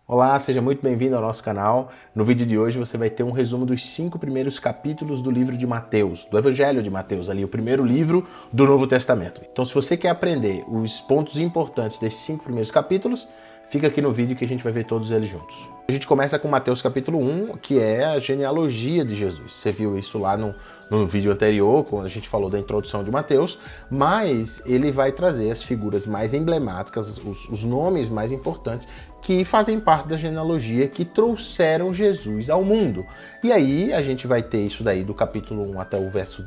Olá, seja muito bem-vindo ao nosso canal. No vídeo de hoje você vai ter um resumo dos 5 primeiros capítulos do livro de Mateus, do Evangelho de Mateus, ali o primeiro livro do Novo Testamento. Então, se você quer aprender os pontos importantes desses 5 primeiros capítulos, fica aqui no vídeo que a gente vai ver todos eles juntos. A gente começa com Mateus capítulo 1, que é a genealogia de Jesus. Você viu isso lá no vídeo anterior, quando a gente falou da introdução de Mateus, mas ele vai trazer as figuras mais emblemáticas, os nomes mais importantes que fazem parte da genealogia que trouxeram Jesus ao mundo. E aí a gente vai ter isso daí do capítulo 1 até o verso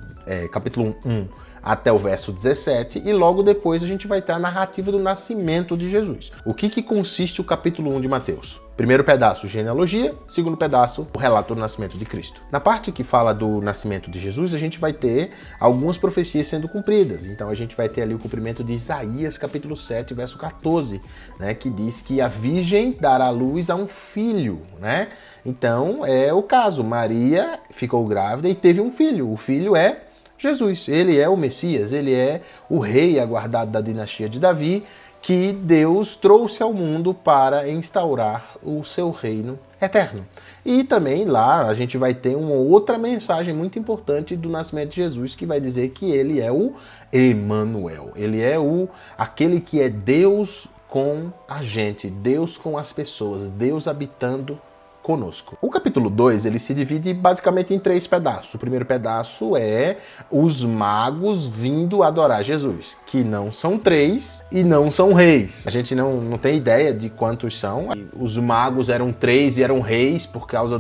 capítulo 1 até o verso 17, e logo depois a gente vai ter a narrativa do nascimento de Jesus. O que consiste o capítulo 1 de Mateus? Primeiro pedaço, genealogia. Segundo pedaço, o relato do nascimento de Cristo. Na parte que fala do nascimento de Jesus, a gente vai ter algumas profecias sendo cumpridas. Então a gente vai ter ali o cumprimento de Isaías, capítulo 7, verso 14, né, que diz que a virgem dará luz a um filho, né? Então é o caso, Maria ficou grávida e teve um filho. O filho é Jesus, ele é o Messias, ele é o rei aguardado da dinastia de Davi, que Deus trouxe ao mundo para instaurar o seu reino eterno. E também lá a gente vai ter uma outra mensagem muito importante do nascimento de Jesus, que vai dizer que ele é o Emanuel, ele é aquele que é Deus com a gente, Deus com as pessoas, Deus habitando conosco. O capítulo 2, ele se divide basicamente em 3 pedaços. O primeiro pedaço é os magos vindo adorar Jesus, que não são 3 e não são reis. A gente não tem ideia de quantos são. Os magos eram 3 e eram reis por causa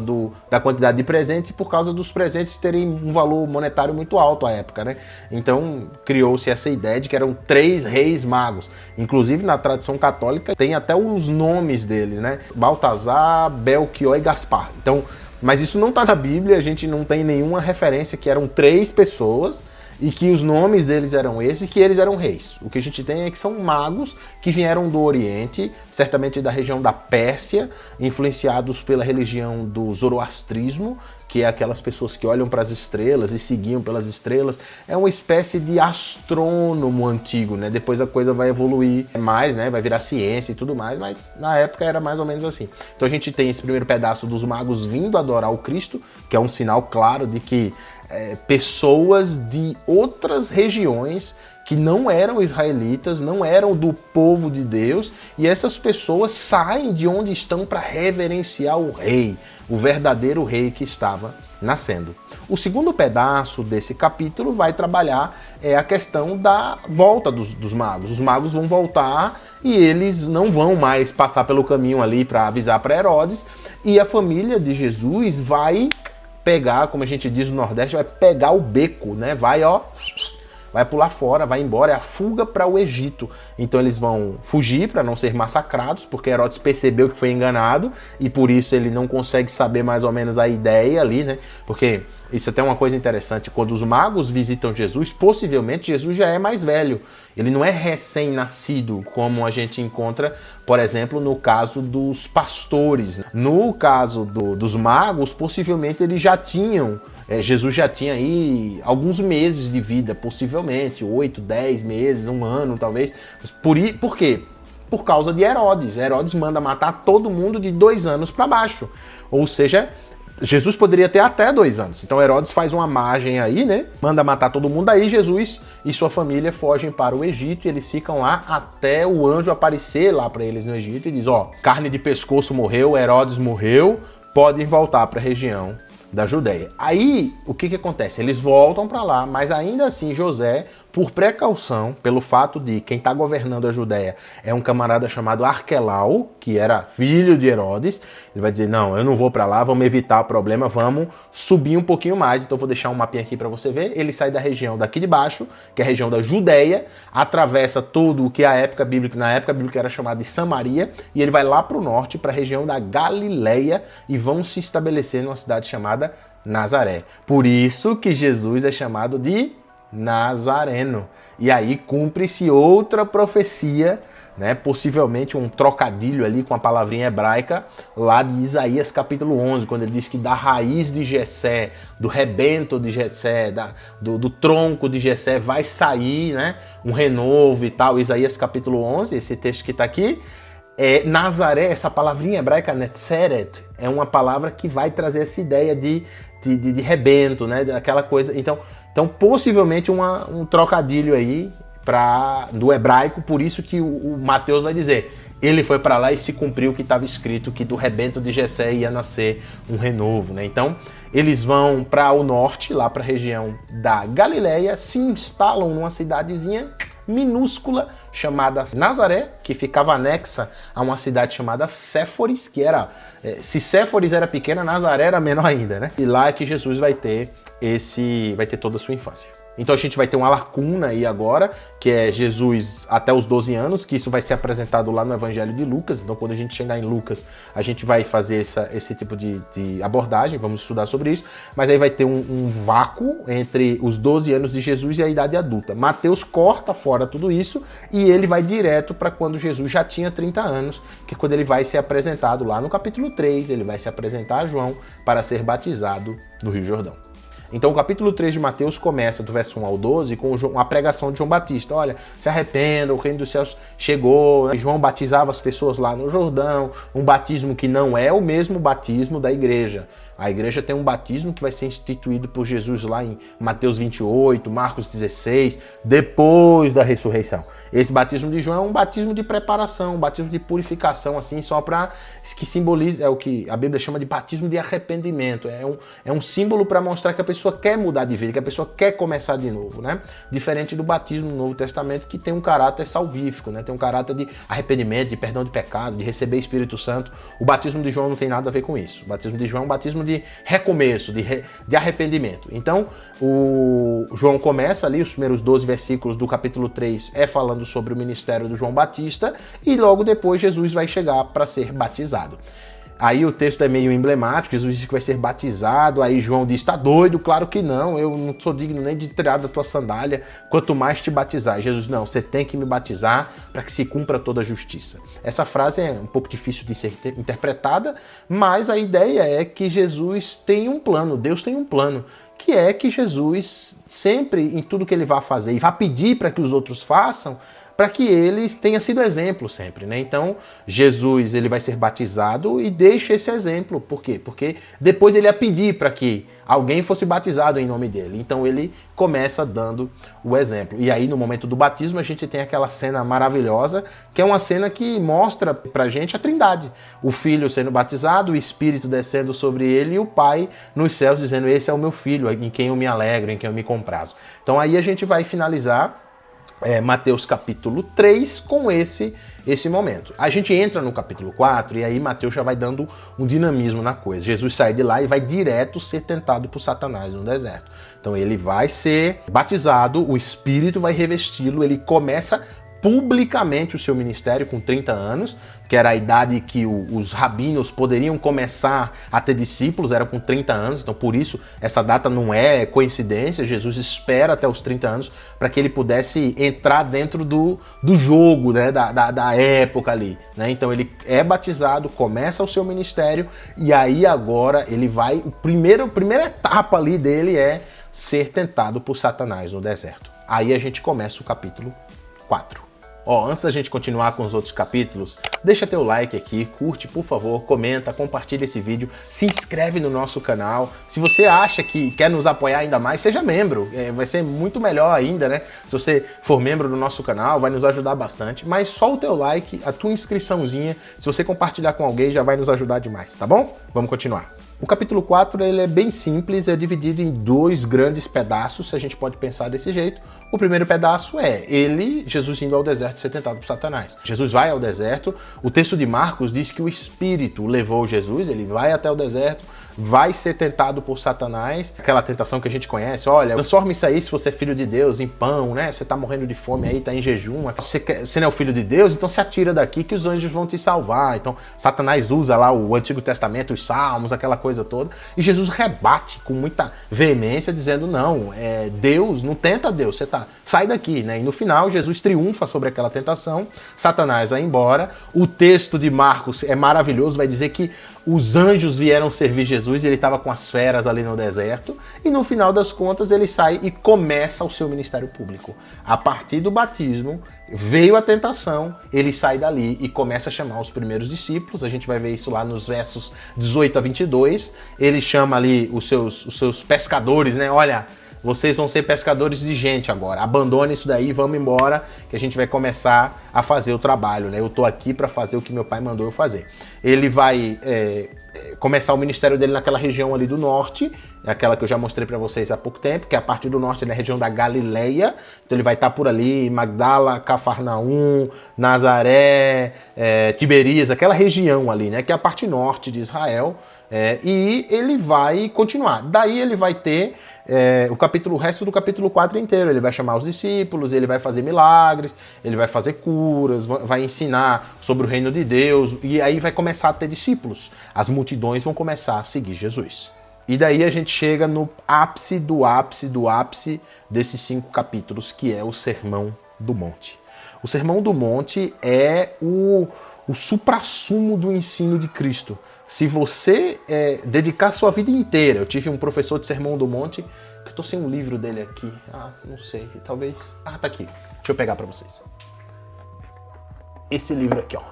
da quantidade de presentes e por causa dos presentes terem um valor monetário muito alto à época, né? Então criou-se essa ideia de que eram 3 reis magos. Inclusive na tradição católica tem até os nomes deles, né? Baltazar, Belchior e Gaspar. Então, mas isso não está na Bíblia, a gente não tem nenhuma referência que eram 3 pessoas e que os nomes deles eram esses, que eles eram reis. O que a gente tem é que são magos que vieram do Oriente, certamente da região da Pérsia, influenciados pela religião do zoroastrismo, que é aquelas pessoas que olham para as estrelas e seguiam pelas estrelas. É uma espécie de astrônomo antigo, né? Depois a coisa vai evoluir mais, né? Vai virar ciência e tudo mais, mas na época era mais ou menos assim. Então a gente tem esse primeiro pedaço dos magos vindo adorar o Cristo, que é um sinal claro de que pessoas de outras regiões que não eram israelitas, não eram do povo de Deus, e essas pessoas saem de onde estão para reverenciar o rei, o verdadeiro rei que estava nascendo. O segundo pedaço desse capítulo vai trabalhar a questão da volta dos magos. Os magos vão voltar e eles não vão mais passar pelo caminho ali para avisar para Herodes, e a família de Jesus vai pegar, como a gente diz no Nordeste, vai pegar o beco, né? Vai pular fora, vai embora, é a fuga para o Egito. Então eles vão fugir para não ser massacrados, porque Herodes percebeu que foi enganado e por isso ele não consegue saber mais ou menos a ideia ali, né? Porque isso é até uma coisa interessante, quando os magos visitam Jesus, possivelmente Jesus já é mais velho. Ele não é recém-nascido, como a gente encontra, por exemplo, no caso dos pastores. No caso dos magos, possivelmente eles já tinham, Jesus já tinha aí alguns meses de vida, possivelmente, 8, 10 meses, 1 ano talvez. Por quê? Por causa de Herodes. Herodes manda matar todo mundo de 2 anos para baixo. Ou seja, Jesus poderia ter até 2 anos. Então Herodes faz uma margem aí, né? Manda matar todo mundo aí. Jesus e sua família fogem para o Egito e eles ficam lá até o anjo aparecer lá para eles no Egito e diz: ó, carne de pescoço morreu, Herodes morreu, podem voltar para a região da Judéia. Aí, o que acontece? Eles voltam para lá, mas ainda assim José, por precaução, pelo fato de quem está governando a Judéia é um camarada chamado Arquelau, que era filho de Herodes, ele vai dizer: não, eu não vou para lá, vamos evitar o problema, vamos subir um pouquinho mais. Então vou deixar um mapinha aqui para você ver. Ele sai da região daqui de baixo, que é a região da Judéia, atravessa tudo o que na época bíblica era chamado de Samaria, e ele vai lá para o norte, para a região da Galileia, e vão se estabelecer numa cidade chamada Nazaré. Por isso que Jesus é chamado de Nazareno. E aí cumpre-se outra profecia, né? Possivelmente um trocadilho ali com a palavrinha hebraica lá de Isaías capítulo 11, quando ele diz que da raiz de Jessé, do rebento de Jessé, do tronco de Jessé vai sair, né, um renovo e tal. Isaías capítulo 11, esse texto que está aqui, Nazaré, essa palavrinha hebraica, Netzeret, é uma palavra que vai trazer essa ideia de rebento, né? Daquela coisa. Então possivelmente um trocadilho aí do hebraico, por isso que o Mateus vai dizer, ele foi para lá e se cumpriu o que estava escrito, que do rebento de Jessé ia nascer um renovo, né? Então eles vão para o norte, lá para a região da Galileia, se instalam numa cidadezinha minúscula chamada Nazaré, que ficava anexa a uma cidade chamada Séforis, que era, se Séforis era pequena, Nazaré era menor ainda, né? E lá é que Jesus vai ter toda a sua infância. Então a gente vai ter uma lacuna aí agora, que é Jesus até os 12 anos, que isso vai ser apresentado lá no Evangelho de Lucas. Então quando a gente chegar em Lucas, a gente vai fazer esse tipo de abordagem, vamos estudar sobre isso. Mas aí vai ter um vácuo entre os 12 anos de Jesus e a idade adulta. Mateus corta fora tudo isso e ele vai direto para quando Jesus já tinha 30 anos, que é quando ele vai ser apresentado lá no capítulo 3, ele vai se apresentar a João para ser batizado no Rio Jordão. Então o capítulo 3 de Mateus começa do verso 1 ao 12 com a pregação de João Batista. Olha, se arrependa, o reino dos céus chegou. Né? João batizava as pessoas lá no Jordão, um batismo que não é o mesmo batismo da igreja. A igreja tem um batismo que vai ser instituído por Jesus lá em Mateus 28, Marcos 16, depois da ressurreição. Esse batismo de João é um batismo de preparação, um batismo de purificação, assim, só para que simboliza, é o que a Bíblia chama de batismo de arrependimento. É um símbolo para mostrar que a pessoa quer mudar de vida, que a pessoa quer começar de novo, né? Diferente do batismo no Novo Testamento, que tem um caráter salvífico, né? Tem um caráter de arrependimento, de perdão de pecado, de receber Espírito Santo. O batismo de João não tem nada a ver com isso. O batismo de João é um batismo de recomeço, de arrependimento. Então, o João começa ali, os primeiros 12 versículos do capítulo 3 falando sobre o ministério do João Batista, e logo depois Jesus vai chegar para ser batizado. Aí o texto é meio emblemático, Jesus diz que vai ser batizado, aí João diz, tá doido? Claro que não, eu não sou digno nem de tirar da tua sandália, quanto mais te batizar. E Jesus, não, você tem que me batizar para que se cumpra toda a justiça. Essa frase é um pouco difícil de ser interpretada, mas a ideia é que Jesus tem um plano, Deus tem um plano, que é que Jesus sempre, em tudo que ele vai fazer, e vai pedir para que os outros façam, para que eles tenham sido exemplo sempre, né? Então, Jesus, ele vai ser batizado e deixa esse exemplo. Por quê? Porque depois ele ia pedir para que alguém fosse batizado em nome dele. Então, ele começa dando o exemplo. E aí, no momento do batismo, a gente tem aquela cena maravilhosa, que é uma cena que mostra pra gente a Trindade. O Filho sendo batizado, o Espírito descendo sobre ele e o Pai nos céus dizendo, esse é o meu Filho, em quem eu me alegro, em quem eu me comprazo. Então, aí a gente vai finalizar Mateus capítulo 3 com esse momento. A gente entra no capítulo 4 e aí Mateus já vai dando um dinamismo na coisa. Jesus sai de lá e vai direto ser tentado por Satanás no deserto. Então ele vai ser batizado, o Espírito vai revesti-lo, ele começa publicamente o seu ministério com 30 anos, que era a idade que os rabinos poderiam começar a ter discípulos, era com 30 anos, então por isso essa data não é coincidência, Jesus espera até os 30 anos para que ele pudesse entrar dentro do jogo, né, da época ali, né? Então ele é batizado, começa o seu ministério e aí agora ele vai, a primeira etapa ali dele é ser tentado por Satanás no deserto. Aí a gente começa o capítulo 4. Antes da gente continuar com os outros capítulos, deixa teu like aqui, curte, por favor, comenta, compartilha esse vídeo, se inscreve no nosso canal. Se você acha que quer nos apoiar ainda mais, seja membro, vai ser muito melhor ainda, né? Se você for membro do nosso canal, vai nos ajudar bastante, mas só o teu like, a tua inscriçãozinha, se você compartilhar com alguém, já vai nos ajudar demais, tá bom? Vamos continuar. O capítulo 4 ele é bem simples, é dividido em 2 grandes pedaços, se a gente pode pensar desse jeito. O primeiro pedaço é Jesus indo ao deserto ser tentado por Satanás. Jesus vai ao deserto, o texto de Marcos diz que o Espírito levou Jesus, ele vai até o deserto, vai ser tentado por Satanás, aquela tentação que a gente conhece, olha, transforma isso aí, se você é filho de Deus, em pão, né? Você tá morrendo de fome aí, tá em jejum, você não é o filho de Deus, então se atira daqui que os anjos vão te salvar. Então Satanás usa lá o Antigo Testamento, os Salmos, aquela coisa toda, e Jesus rebate com muita veemência, dizendo, não, Deus, não tenta Deus, sai daqui, né? E no final, Jesus triunfa sobre aquela tentação, Satanás vai embora, o texto de Marcos é maravilhoso, vai dizer que os anjos vieram servir Jesus e ele estava com as feras ali no deserto, e no final das contas ele sai e começa o seu ministério público. A partir do batismo, veio a tentação, ele sai dali e começa a chamar os primeiros discípulos. A gente vai ver isso lá nos versos 18 a 22. Ele chama ali os seus pescadores, né? Olha, vocês vão ser pescadores de gente agora. Abandone isso daí, vamos embora, que a gente vai começar a fazer o trabalho, né? Eu tô aqui para fazer o que meu pai mandou eu fazer. Ele vai começar o ministério dele naquela região ali do norte, aquela que eu já mostrei para vocês há pouco tempo, que é a parte do norte da região da Galileia. Então ele vai estar por ali, Magdala, Cafarnaum, Nazaré, Tiberias, aquela região ali, né? Que é a parte norte de Israel. E ele vai continuar. Daí ele vai ter o resto do capítulo 4 inteiro. Ele vai chamar os discípulos, ele vai fazer milagres, ele vai fazer curas, vai ensinar sobre o reino de Deus, e aí vai começar a ter discípulos. As multidões vão começar a seguir Jesus. E daí a gente chega no ápice do ápice do ápice desses 5 capítulos, que é o Sermão do Monte. O Sermão do Monte é o suprassumo do ensino de Cristo. Se você dedicar sua vida inteira... Eu tive um professor de Sermão do Monte, que eu tô sem um livro dele aqui. Não sei, talvez... tá aqui. Deixa eu pegar para vocês. Esse livro aqui, ó.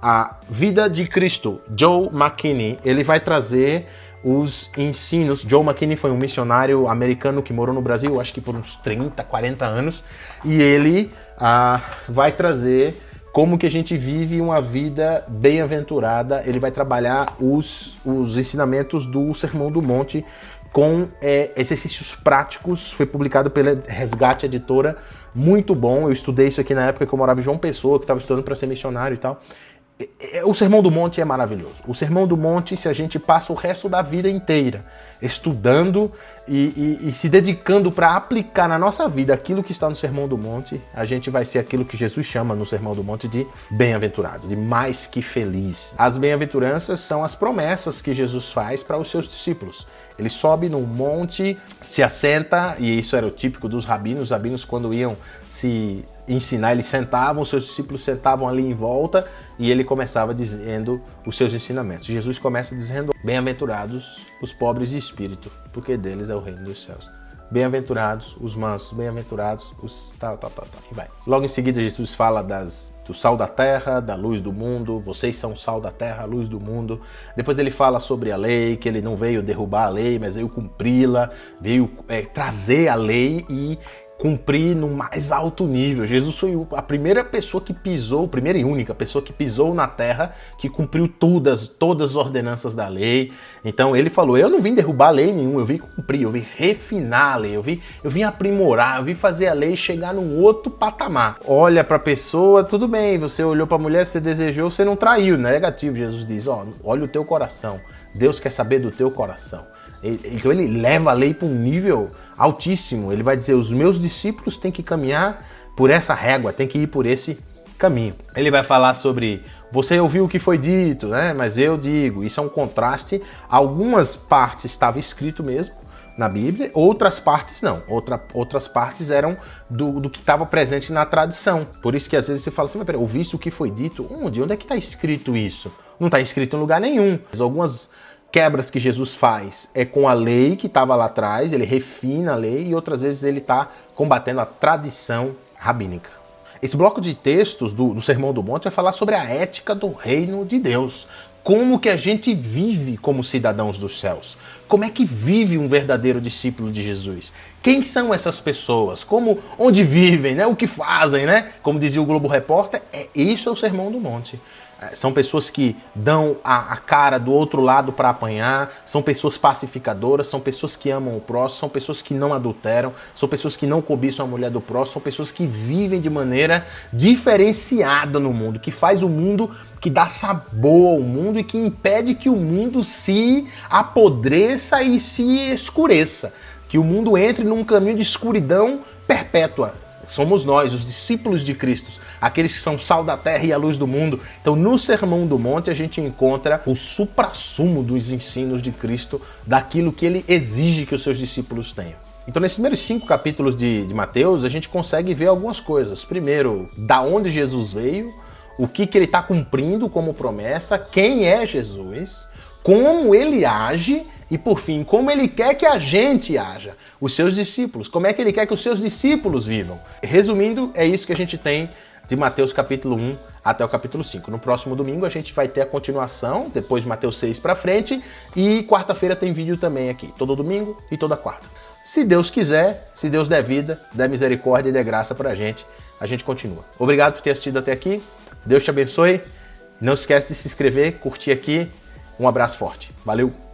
A Vida de Cristo, Joe McKinney. Ele vai trazer os ensinos. Joe McKinney foi um missionário americano que morou no Brasil, acho que por uns 30, 40 anos. E ele vai trazer como que a gente vive uma vida bem-aventurada. Ele vai trabalhar os ensinamentos do Sermão do Monte com exercícios práticos. Foi publicado pela Resgate Editora. Muito bom. Eu estudei isso aqui na época que eu morava em João Pessoa, que estava estudando para ser missionário e tal. O Sermão do Monte é maravilhoso. O Sermão do Monte, se a gente passa o resto da vida inteira estudando e se dedicando para aplicar na nossa vida aquilo que está no Sermão do Monte, a gente vai ser aquilo que Jesus chama no Sermão do Monte de bem-aventurado, de mais que feliz. As bem-aventuranças são as promessas que Jesus faz para os seus discípulos. Ele sobe no monte, se assenta, e isso era o típico dos rabinos. Os rabinos, quando iam se ensinar, eles sentavam, os seus discípulos sentavam ali em volta, e ele começava dizendo os seus ensinamentos. Jesus começa dizendo: bem-aventurados os pobres de espírito, porque deles é o reino dos céus. Bem-aventurados os mansos, bem-aventurados os e vai. Logo em seguida, Jesus fala do sal da terra, da luz do mundo. Vocês são o sal da terra, a luz do mundo. Depois ele fala sobre a lei, que ele não veio derrubar a lei, mas veio cumpri-la, veio trazer a lei e cumprir no mais alto nível. Jesus foi a primeira pessoa que pisou, primeira e única pessoa que pisou na terra, que cumpriu todas as ordenanças da lei. Então ele falou: eu não vim derrubar lei nenhuma, eu vim cumprir, eu vim refinar a lei, eu vim aprimorar, eu vim fazer a lei chegar num outro patamar. Olha pra pessoa, tudo bem, você olhou pra mulher, você desejou, você não traiu, não é negativo. Jesus diz: olha o teu coração, Deus quer saber do teu coração. Então ele leva a lei para um nível altíssimo. Ele vai dizer: os meus discípulos têm que caminhar por essa régua, têm que ir por esse caminho. Ele vai falar sobre: você ouviu o que foi dito, né? Mas eu digo. Isso é um contraste. Algumas partes estava escrito mesmo na Bíblia, outras partes não. Outras partes eram do que estava presente na tradição. Por isso que às vezes você fala assim: mas peraí, ouviste o que foi dito? Onde é que está escrito isso? Não está escrito em lugar nenhum. Algumas quebras que Jesus faz é com a lei que estava lá atrás, ele refina a lei, e outras vezes ele está combatendo a tradição rabínica. Esse bloco de textos do Sermão do Monte vai falar sobre a ética do reino de Deus. Como que a gente vive como cidadãos dos céus? Como é que vive um verdadeiro discípulo de Jesus? Quem são essas pessoas? Onde vivem, né? O que fazem, né? Como dizia o Globo Repórter, isso é o Sermão do Monte. São pessoas que dão a cara do outro lado para apanhar, são pessoas pacificadoras, são pessoas que amam o próximo, são pessoas que não adulteram, são pessoas que não cobiçam a mulher do próximo, são pessoas que vivem de maneira diferenciada no mundo, que faz o mundo, que dá sabor ao mundo e que impede que o mundo se apodreça e se escureça, que o mundo entre num caminho de escuridão perpétua. Somos nós, os discípulos de Cristo, aqueles que são sal da terra e a luz do mundo. Então, no Sermão do Monte, a gente encontra o suprassumo dos ensinos de Cristo, daquilo que ele exige que os seus discípulos tenham. Então, nesses primeiros 5 capítulos de Mateus, a gente consegue ver algumas coisas. Primeiro, da onde Jesus veio, o que ele está cumprindo como promessa, quem é Jesus, como ele age e, por fim, como ele quer que a gente haja, os seus discípulos, como é que ele quer que os seus discípulos vivam. Resumindo, é isso que a gente tem de Mateus capítulo 1 até o capítulo 5. No próximo domingo a gente vai ter a continuação, depois de Mateus 6 para frente, e quarta-feira tem vídeo também aqui, todo domingo e toda quarta. Se Deus quiser, se Deus der vida, der misericórdia e der graça pra gente, a gente continua. Obrigado por ter assistido até aqui, Deus te abençoe, não esquece de se inscrever, curtir aqui, um abraço forte, valeu!